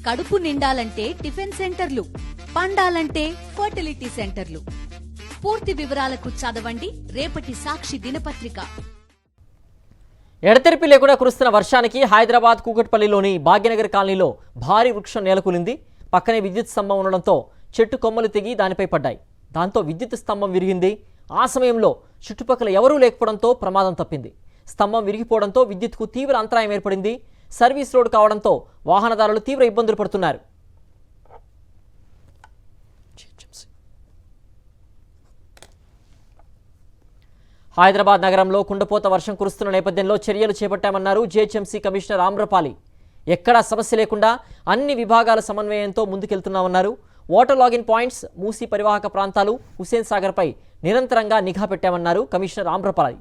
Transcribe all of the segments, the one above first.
కడుపు నిండాలంటే టిఫిన్ సెంటర్లు, పండాలంటే ఫర్టిలిటీ సెంటర్లు. పూర్తి వివరాలకు చదవండి రేపటి సాక్షి దినపత్రిక. ఎడతెరిపి లేకుండా కురుస్తున్న వర్షానికి హైదరాబాద్ కూకట్పల్లిలోని భాగ్యనగర్ కాలనీలో భారీ వృక్షం నేలకూలింది. పక్కనే విద్యుత్ స్తంభం ఉండడంతో చెట్టు కొమ్మలు తెగి దానిపై పడ్డాయి. దాంతో విద్యుత్ స్తంభం విరిగింది. ఆ సమయంలో చుట్టుపక్కల ఎవరూ లేకపోవడంతో ప్రమాదం తప్పింది. స్తంభం విరిగిపోవడంతో విద్యుత్కు తీవ్ర అంతరాయం ఏర్పడింది. సర్వీస్ రోడ్ కావడంతో వాహనదారులు తీవ్ర ఇబ్బందులు పడుతున్నారు. హైదరాబాద్ నగరంలో కుండపోత వర్షం కురుస్తున్న నేపథ్యంలో చర్యలు చేపట్టామన్నారు జీహెచ్ఎంసీ కమిషనర్ ఆమ్రపాలి. ఎక్కడా సమస్య లేకుండా అన్ని విభాగాల సమన్వయంతో ముందుకెళ్తున్నామన్నారు. వాటర్ లాగిన్ పాయింట్స్, మూసీ పరివాహక ప్రాంతాలు, హుస్సేన్ సాగర్పై నిరంతరంగా నిఘా పెట్టామన్నారు కమిషనర్ ఆమ్రపాలి.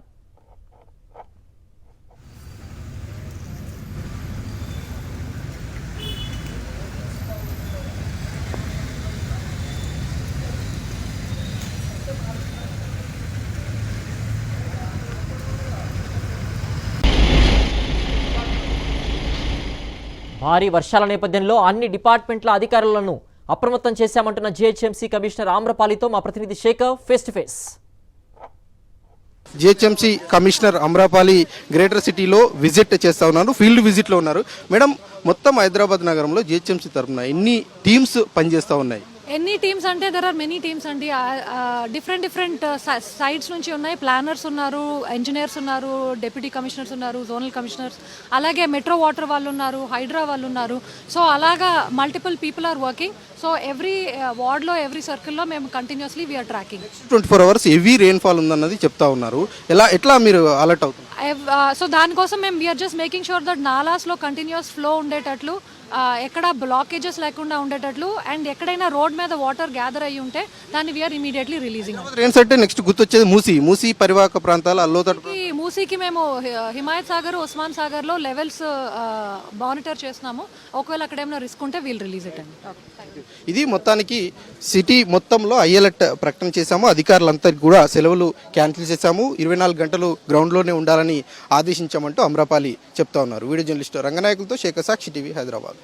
భారీ వర్షాల నేపథ్యంలో అన్ని డిపార్ట్మెంట్ల అధికారులను అప్రమత్తం చేశామంటున్న జీహెచ్ఎంసీ కమిషనర్ ఆమ్రపాలితో మా ప్రతినిధి Shekhar face to face. GHMC commissioner Amrapali greater సిటీలో విజిట్ చేస్తూ ఉన్నారు, ఫీల్డ్ విజిట్లో ఉన్నారు. మేడం, మొత్తం హైదరాబాద్ నగరంలో జీహెచ్ఎంసీ తరఫున ఎన్ని టీమ్స్ పనిచేస్తూ ఉన్నాయి? ఎన్ని టీమ్స్ అంటే దెర్ ఆర్ మెనీ టీమ్స్ అండి. డిఫరెంట్ సైడ్స్ నుంచి ఉన్నాయి. ప్లానర్స్ ఉన్నారు, ఇంజనీర్స్ ఉన్నారు, డిప్యూటీ కమిషనర్స్ ఉన్నారు, జోనల్ కమిషనర్స్, అలాగే మెట్రో వాటర్ వాళ్ళు ఉన్నారు, హైడ్రా వాళ్ళు ఉన్నారు. సో అలాగా multiple people are working. So every వార్డ్లో, ఎవ్రీ సర్కిల్లో మేము continuously we're tracking. 24 hours heavy rainfall ఉందన్నది చెప్తా ఉన్నారు. ఎట్లా మీరు అలర్ట్ అవుతుంది? సో దానికోసం మేము we're just making sure that నాలాస్లో కంటిన్యూస్ ఫ్లో ఉండేటట్లు, ఎక్కడ బ్లాకేజెస్ లేకుండా ఉండేటట్లు, అండ్ ఎక్కడైనా రోడ్ మీద వాటర్ గ్యాదర్ అయ్యి ఉంటే దాన్ని వీఆర్ ఇమీడియట్లీ రిలీజింగ్. రెయిన్స్ అంటే నెక్స్ట్ గుర్తొచ్చేది మూసీ పరివాహక ప్రాంతాలు, మూసీకి మేము హిమాయత్ సాగర్, ఉస్మాన్ సాగర్లో లెవెల్స్ మానిటర్ చేస్తున్నాము. ఒకవేళ అక్కడ ఏమైనా రిస్క్ ఉంటే వీల్ రిలీజ్ ఇట్ అండి. ఇది మొత్తానికి సిటీ మొత్తంలో హై అలర్ట్ ప్రకటన చేశాము. అధికారులందరికీ కూడా సెలవులు క్యాన్సిల్ చేశాము. 24 గంటలు గ్రౌండ్లోనే ఉండాలని ఆదేశించామంటూ అమ్రపాలి చెప్తా ఉన్నారు. వీడియో జర్నలిస్ట్ రంగనాయకులతో శేఖర్, సాక్షి టీవీ, హైదరాబాద్.